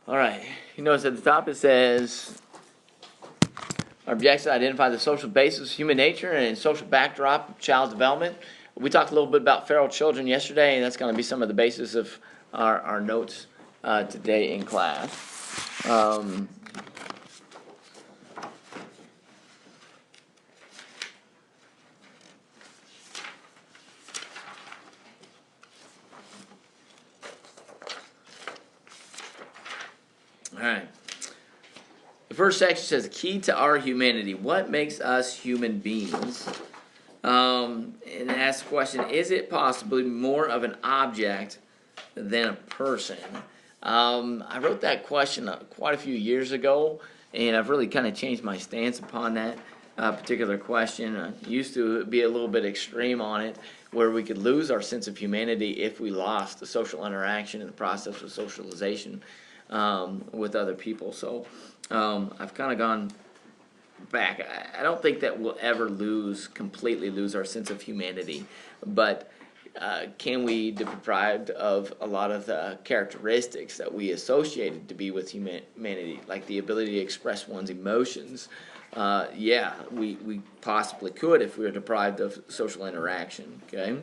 All right. You notice at the top it says our objectives identify the social basis of human nature and social backdrop of child development. We talked a little bit about feral children yesterday, and that's going to be some of the basis of our notes today in class. All right. The first section says, key to our humanity. What makes us human beings? And it asks the question, is it possibly more of an object than a person? I wrote that question quite a few years ago, and I've really kind of changed my stance upon that particular question. I used to be a little bit extreme on it, where we could lose our sense of humanity if we lost the social interaction and the process of socialization with other people. So I've kind of gone back. I don't think that we'll ever completely lose our sense of humanity, but can we be deprived of a lot of the characteristics that we associated to be with humanity, like the ability to express one's emotions? Yeah, we possibly could if we were deprived of social interaction, okay?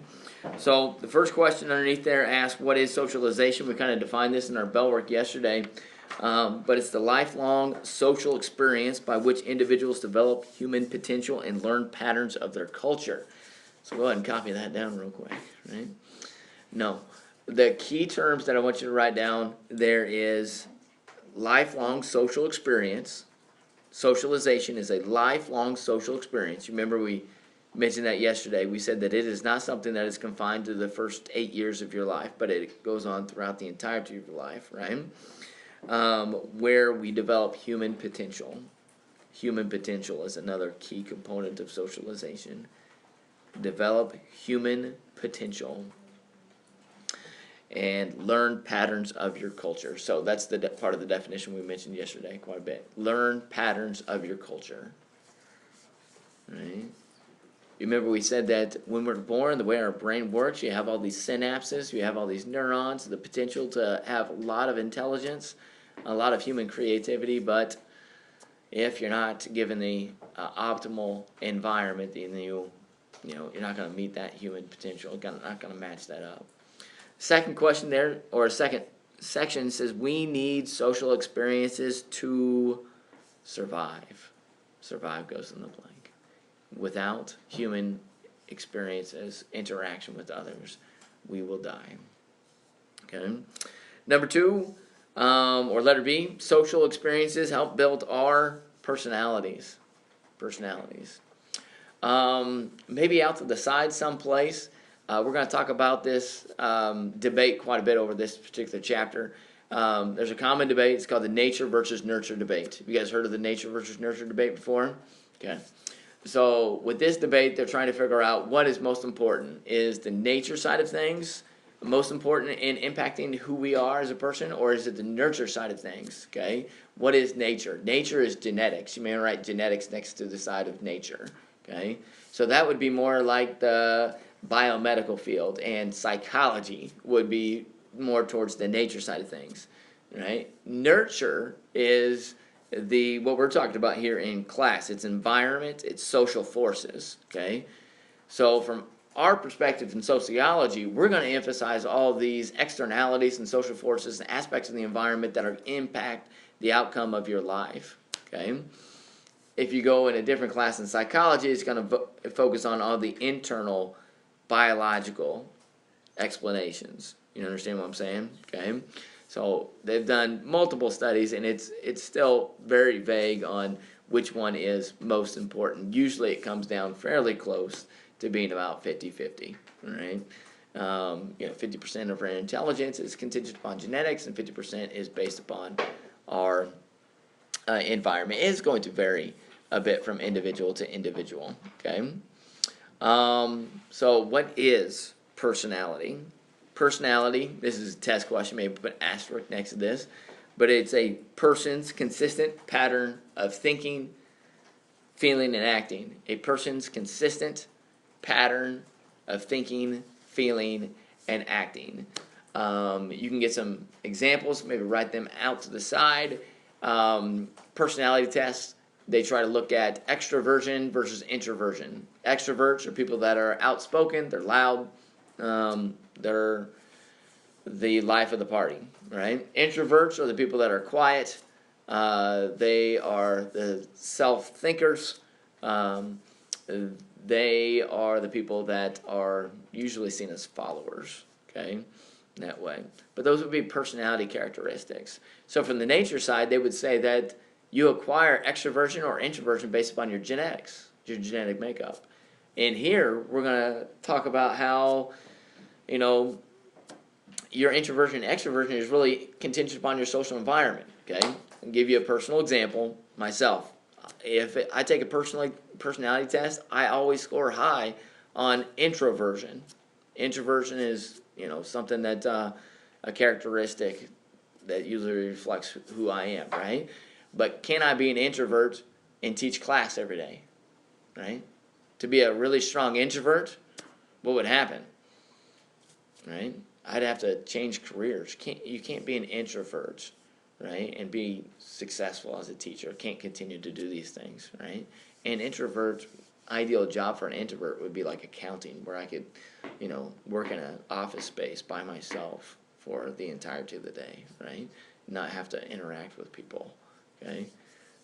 So the first question underneath there asks, what is socialization? We kind of defined this in our bell work yesterday, but it's the lifelong social experience by which individuals develop human potential and learn patterns of their culture. So go ahead and copy that down real quick, right? No, the key terms that I want you to write down there is lifelong social experience. Socialization is a lifelong social experience. You remember we mentioned that yesterday. We said that it is not something that is confined to the first 8 years of your life, but it goes on throughout the entirety of your life, right? Where we develop human potential. Human potential is another key component of socialization. Develop human potential and learn patterns of your culture. So that's the part of the definition we mentioned yesterday quite a bit. Learn patterns of your culture. Right? You remember we said that when we're born, the way our brain works, you have all these synapses, you have all these neurons, the potential to have a lot of intelligence, a lot of human creativity, but if you're not given the optimal environment, then you're not going to meet that human potential. You're not going to match that up. Second question there, or second section, says we need social experiences to survive. Survive goes in the blank. Without human experiences, interaction with others, we will die. Okay. Number 2, or letter B, social experiences help build our personalities. Maybe out to the side someplace. We're going to talk about this debate quite a bit over this particular chapter. There's a common debate. It's called the nature versus nurture debate. Have you guys heard of the nature versus nurture debate before? Okay. So with this debate, they're trying to figure out what is most important. Is the nature side of things most important in impacting who we are as a person, or is it the nurture side of things? Okay. What is nature? Nature is genetics. You may write genetics next to the side of nature. Okay. So that would be more like the biomedical field, and psychology would be more towards the nature side of things, right? Nurture is what we're talking about here in class. It's environment, it's social forces, okay? So from our perspective in sociology, we're going to emphasize all these externalities and social forces and aspects of the environment that are impact the outcome of your life, okay? If you go in a different class in psychology, it's going to focus on all the internal biological explanations. You understand what I'm saying? Okay. So they've done multiple studies, and it's still very vague on which one is most important. Usually it comes down fairly close to being about 50-50, right? 50% of our intelligence is contingent upon genetics, and 50% is based upon our environment. It's going to vary a bit from individual to individual, okay? So what is personality? Personality, this is a test question, maybe put an asterisk next to this, but it's a person's consistent pattern of thinking, feeling, and acting. A person's consistent pattern of thinking, feeling, and acting. You can get some examples, maybe write them out to the side. Personality tests, they try to look at extroversion versus introversion. Extroverts are people that are outspoken, they're loud, they're the life of the party, right? Introverts are the people that are quiet, they are the self-thinkers, they are the people that are usually seen as followers, okay, that way. But those would be personality characteristics. So from the nature side, they would say that you acquire extroversion or introversion based upon your genetics, your genetic makeup. And here, we're going to talk about how, your introversion and extroversion is really contingent upon your social environment, okay? I'll give you a personal example, myself. If I take a personality test, I always score high on introversion. Introversion is, something that a characteristic that usually reflects who I am, right? But can I be an introvert and teach class every day, right? To be a really strong introvert, what would happen, right? I'd have to change careers. You can't be an introvert, right, and be successful as a teacher. Can't continue to do these things, right? An introvert, ideal job for an introvert would be like accounting, where I could, work in an office space by myself for the entirety of the day, right? Not have to interact with people, okay?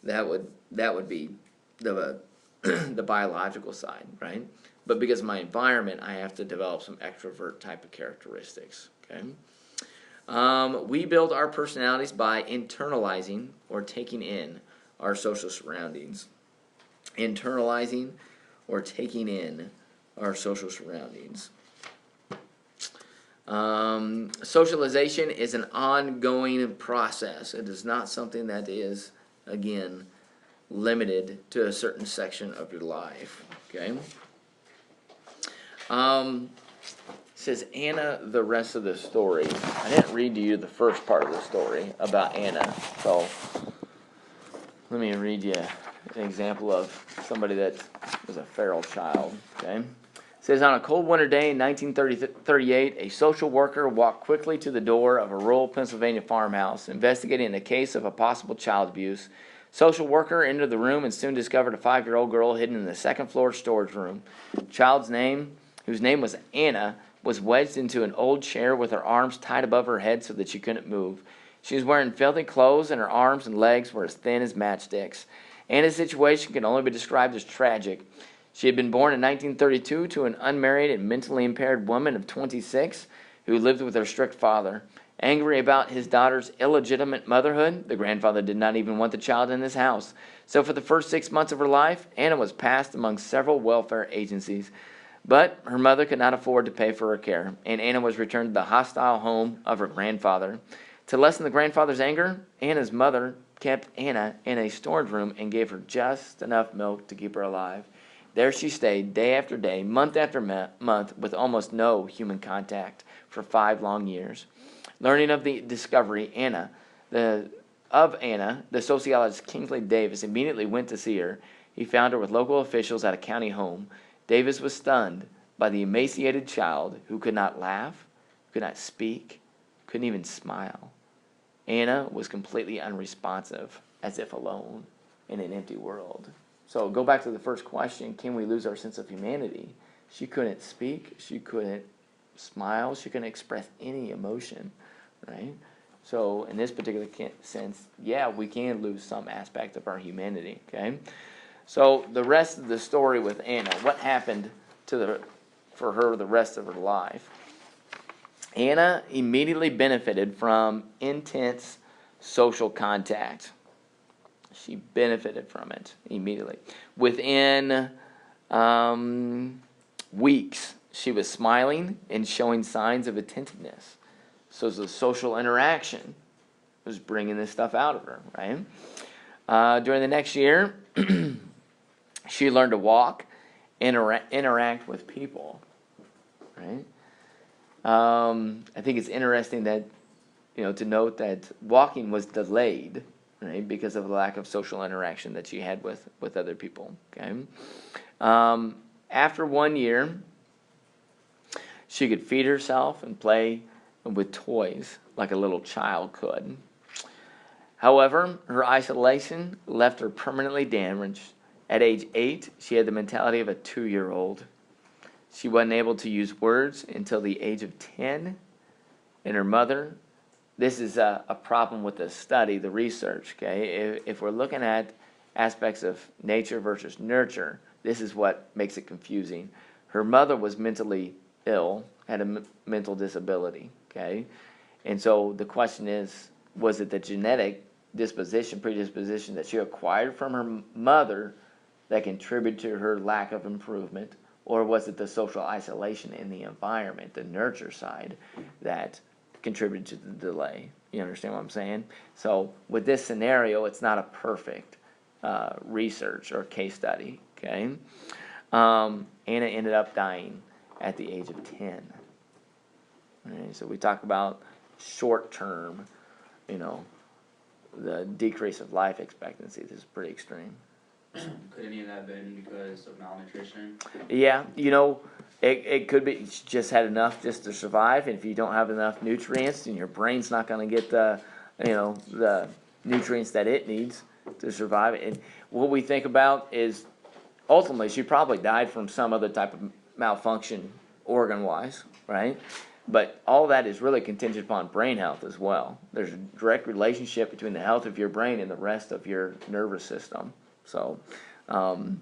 That would be the the biological side, right? But because of my environment, I have to develop some extrovert type of characteristics, okay? We build our personalities by internalizing or taking in our social surroundings. Internalizing or taking in our social surroundings. Socialization is an ongoing process. It is not something that is, again, limited to a certain section of your life, okay? Says Anna, the rest of the story. I didn't read to you the first part of the story about Anna, so let me read you an example of somebody that was a feral child, okay? It says, on a cold winter day in 1938, a social worker walked quickly to the door of a rural Pennsylvania farmhouse, investigating a case of a possible child abuse. Social worker entered the room and soon discovered a 5-year-old girl hidden in the second-floor storage room. Child's name, whose name was Anna, was wedged into an old chair with her arms tied above her head so that she couldn't move. She was wearing filthy clothes, and her arms and legs were as thin as matchsticks. Anna's situation can only be described as tragic. She had been born in 1932 to an unmarried and mentally impaired woman of 26 who lived with her strict father. Angry about his daughter's illegitimate motherhood, the grandfather did not even want the child in his house. So for the first 6 months of her life, Anna was passed among several welfare agencies. But her mother could not afford to pay for her care, and Anna was returned to the hostile home of her grandfather. To lessen the grandfather's anger, Anna's mother kept Anna in a storage room and gave her just enough milk to keep her alive. There she stayed day after day, month after month, with almost no human contact for 5 long years. Learning of the discovery, the sociologist Kingsley Davis immediately went to see her. He found her with local officials at a county home. Davis was stunned by the emaciated child who could not laugh, could not speak, couldn't even smile. Anna was completely unresponsive, as if alone in an empty world. So go back to the first question, can we lose our sense of humanity? She couldn't speak, she couldn't smile, she couldn't express any emotion, right? So in this particular sense, yeah, we can lose some aspect of our humanity, okay? So the rest of the story with Anna, what happened for her the rest of her life? Anna immediately benefited from intense social contact. She benefited from it immediately. Within weeks, she was smiling and showing signs of attentiveness. So the social interaction was bringing this stuff out of her, right? During the next year, she learned to walk, interact with people, right? I think it's interesting that, to note that walking was delayed, right, because of the lack of social interaction that she had with other people, okay? After 1 year, she could feed herself and play with toys like a little child could. However, her isolation left her permanently damaged. At age 8, she had the mentality of a 2-year-old. She wasn't able to use words until the age of 10. And her mother, this is a problem with the study, the research, okay? If we're looking at aspects of nature versus nurture, this is what makes it confusing. Her mother was mentally ill, had a mental disability, okay? And so the question is, was it the genetic predisposition that she acquired from her mother that contributed to her lack of improvement, or was it the social isolation in the environment, the nurture side, that contributed to the delay? You understand what I'm saying? So with this scenario, it's not a perfect research or case study, okay? Anna ended up dying at the age of 10. All right, so we talk about short term, the decrease of life expectancy. This is pretty extreme. Could any of that have been because of malnutrition? Yeah, it could be just had enough just to survive. And if you don't have enough nutrients, and your brain's not going to get the nutrients that it needs to survive. And what we think about is ultimately she probably died from some other type of malfunction organ-wise, right? But all that is really contingent upon brain health as well. There's a direct relationship between the health of your brain and the rest of your nervous system. So, one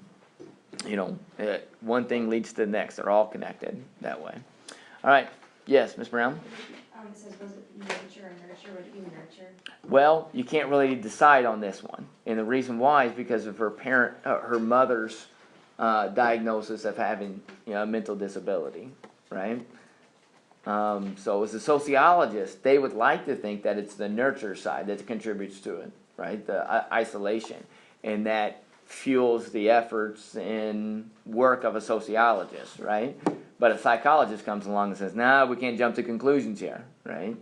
thing leads to the next. They're all connected that way. All right. Yes, Ms. Brown? It says, was it nature or nurture? Would it be nurture? Well, you can't really decide on this one. And the reason why is because of her mother's diagnosis of having a mental disability, right? So as a sociologist, they would like to think that it's the nurture side that contributes to it, right? The isolation. And that fuels the efforts and work of a sociologist, right? But a psychologist comes along and says, nah, we can't jump to conclusions here, right?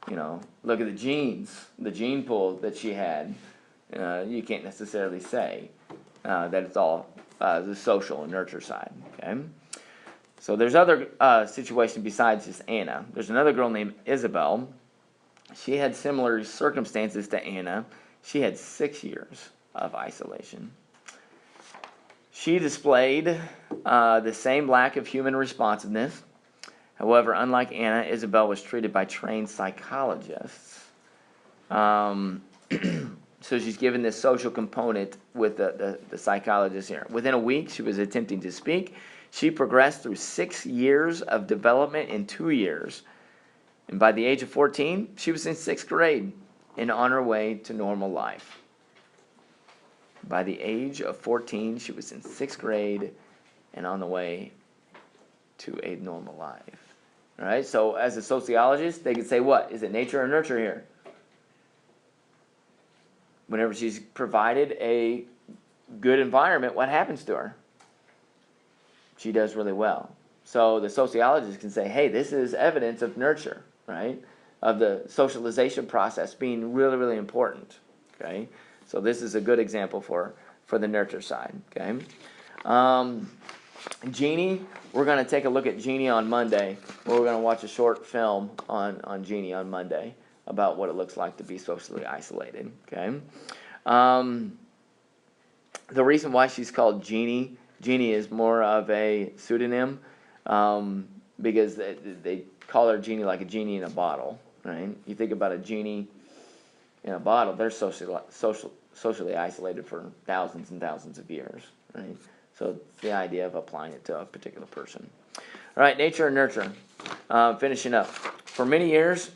Look at the genes, the gene pool that she had. You can't necessarily say that it's all the social and nurture side, okay? So there's other situations besides just Anna. There's another girl named Isabel. She had similar circumstances to Anna. She had 6 years of isolation. She displayed the same lack of human responsiveness. However, unlike Anna, Isabel was treated by trained psychologists. So she's given this social component with the psychologist here. Within a week, she was attempting to speak. She progressed through 6 years of development in 2 years. And by the age of 14, she was in 6th grade and on her way to normal life. By the age of 14, she was in 6th grade and on the way to a normal life. All right, so as a sociologist, they could say what? Is it nature or nurture here? Whenever she's provided a good environment, what happens to her? She does really well. So the sociologist can say, hey, this is evidence of nurture, right? Of the socialization process being really, really important, okay? So this is a good example for the nurture side, okay? Jeannie, we're going to take a look at Jeannie on Monday. We're going to watch a short film on Jeannie on Monday about what it looks like to be socially isolated, okay? The reason why she's called Jeannie is more of a pseudonym because they call her Jeannie like a genie in a bottle, right? You think about a genie in a bottle, they're socially isolated for thousands and thousands of years, right? So it's the idea of applying it to a particular person. All right, nature and nurture. Finishing up. For many years,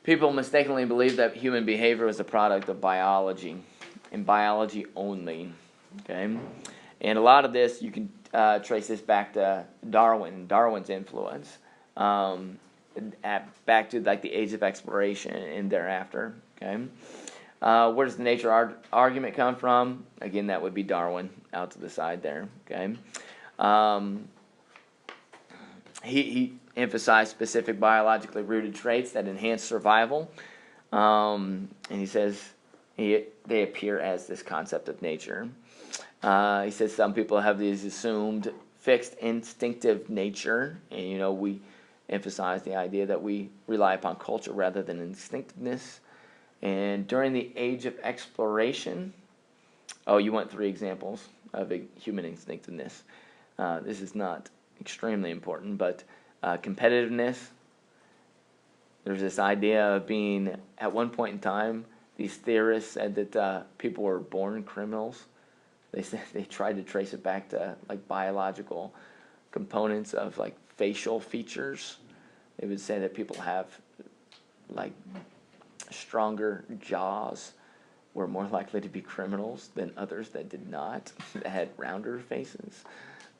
people mistakenly believed that human behavior was a product of biology, and biology only, okay? And a lot of this, you can trace this back to Darwin's influence, back to like the age of exploration and thereafter, okay? Where does the nature argument come from? Again, that would be Darwin out to the side there, okay? He emphasized specific biologically rooted traits that enhance survival, and he says they appear as this concept of nature. He says some people have these assumed fixed instinctive nature, and we emphasize the idea that we rely upon culture rather than instinctiveness. And during the age of exploration, you want 3 examples of a human instinctiveness. This is not extremely important, but competitiveness. There's this idea of being, at one point in time, these theorists said that people were born criminals. They said they tried to trace it back to like biological components of like facial features. They would say that people have like stronger jaws were more likely to be criminals than others that did not, that had rounder faces.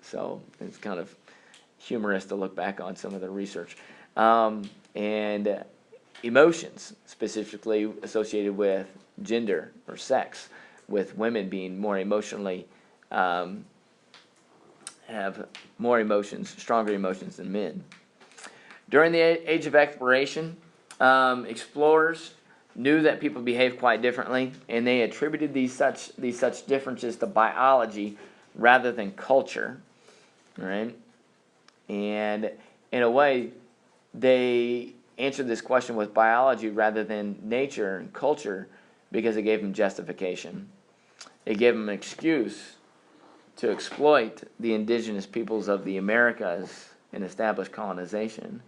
So it's kind of humorous to look back on some of the research. And emotions, specifically associated with gender or sex, with women being more emotionally, have more emotions, stronger emotions than men. During the age of exploration, explorers knew that people behaved quite differently, and they attributed these such differences to biology rather than culture. Right? And in a way, they answered this question with biology rather than nature and culture because it gave them justification. It gave them an excuse to exploit the indigenous peoples of the Americas and establish colonization.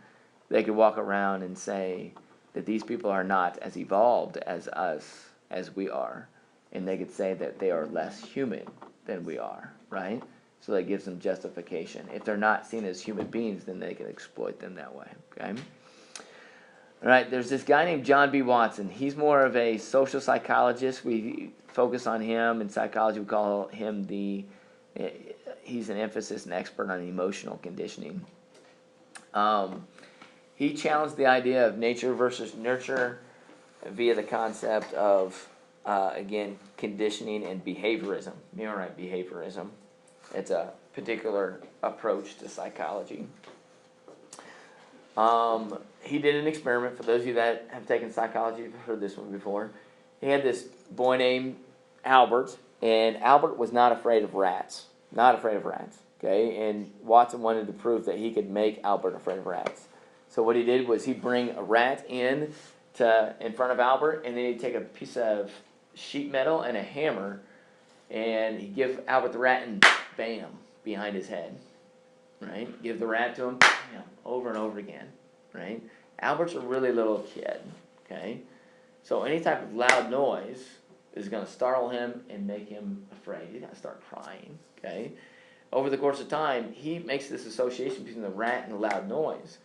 They could walk around and say that these people are not as evolved as us, as we are. And they could say that they are less human than we are, right? So that gives them justification. If they're not seen as human beings, then they can exploit them that way, okay? All right, there's this guy named John B. Watson. He's more of a social psychologist. We focus on him. In psychology, we call him he's an emphasis and expert on emotional conditioning. He challenged the idea of nature versus nurture via the concept of, again, conditioning and behaviorism. All right, behaviorism. It's a particular approach to psychology. He did an experiment. For those of you that have taken psychology, you've heard this one before. He had this boy named Albert, and Albert was not afraid of rats. Not afraid of rats. Okay, and Watson wanted to prove that he could make Albert afraid of rats. So what he did was he'd bring a rat in front of Albert, and then he'd take a piece of sheet metal and a hammer, and he'd give Albert the rat, and bam, behind his head. Right? Give the rat to him, bam, over and over again. Right? Albert's a really little kid. Okay? So any type of loud noise is going to startle him and make him afraid. He's going to start crying. Okay? Over the course of time, he makes this association between the rat and the loud noise.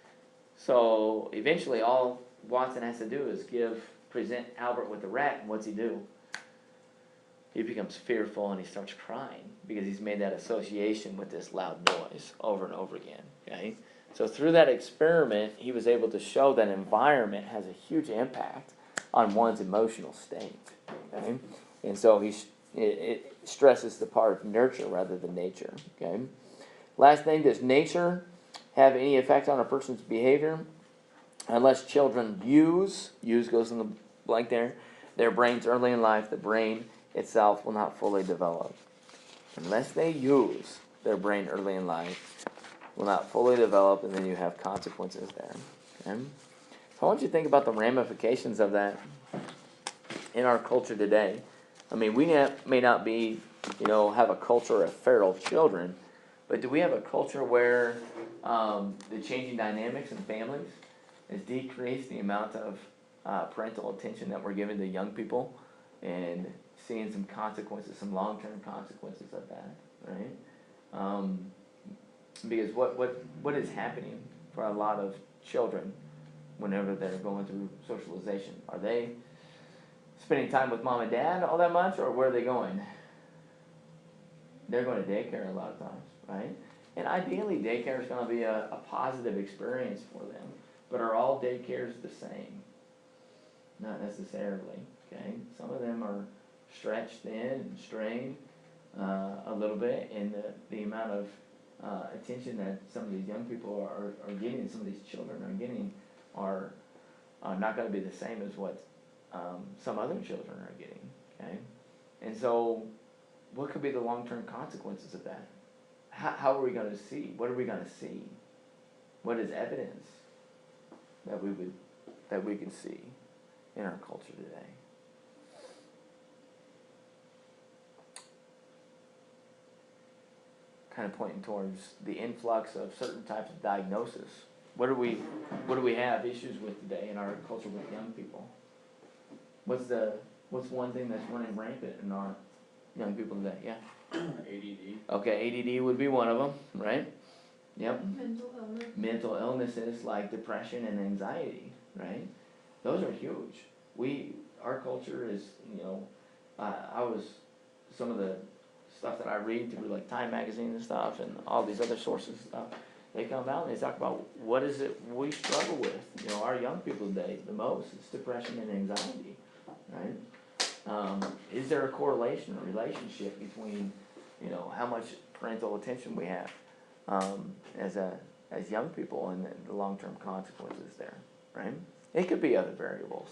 So eventually all Watson has to do is present Albert with the rat, and what's he do? He becomes fearful and he starts crying because he's made that association with this loud noise over and over again. Okay? So through that experiment, he was able to show that environment has a huge impact on one's emotional state. Okay? And so it stresses the part of nurture rather than nature. Okay? Last thing, does nature have any effect on a person's behavior? Unless children use goes in the blank there, their brains early in life, the brain itself will not fully develop. Unless they use their brain early in life, will not fully develop, and then you have consequences there. Okay? So I want you to think about the ramifications of that in our culture today. I mean, we may not be, have a culture of feral children, but do we have a culture where the changing dynamics in families has decreased the amount of parental attention that we're giving to young people, and seeing some consequences, some long-term consequences of that, right? Because what is happening for a lot of children whenever they're going through socialization? Are they spending time with mom and dad all that much, or where are they going? They're going to daycare a lot of times, right? And ideally, daycare is going to be a positive experience for them. But are all daycares the same? Not necessarily, okay? Some of them are stretched thin and strained a little bit, and the amount of attention that some of these young people are getting, some of these children are getting, are not going to be the same as what some other children are getting, okay? And so what could be the long-term consequences of that? How are we gonna see? What are we gonna see? What is evidence that we can see in our culture today? Kind of pointing towards the influx of certain types of diagnosis. What do we have issues with today in our culture with young people? What's one thing that's running rampant in our young people today? Yeah. ADD. Okay, ADD would be one of them, right? Yep. Mental illness. Mental illnesses like depression and anxiety, right? Those are huge. Our culture is, I was, some of the stuff that I read through like Time magazine and stuff and all these other sources and stuff, they come out and they talk about what is it we struggle with, our young people today the most, it's depression and anxiety, right? Is there a correlation, a relationship between, how much parental attention we have as young people and the long-term consequences there, right? It could be other variables.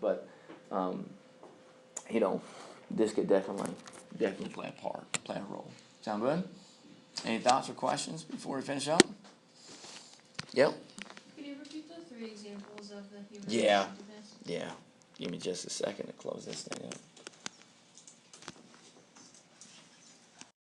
But this could definitely play a role. Sound good? Any thoughts or questions before we finish up? Yep. Can you repeat the 3 examples of the human Yeah. effectiveness? Yeah. Give me just a second to close this thing up.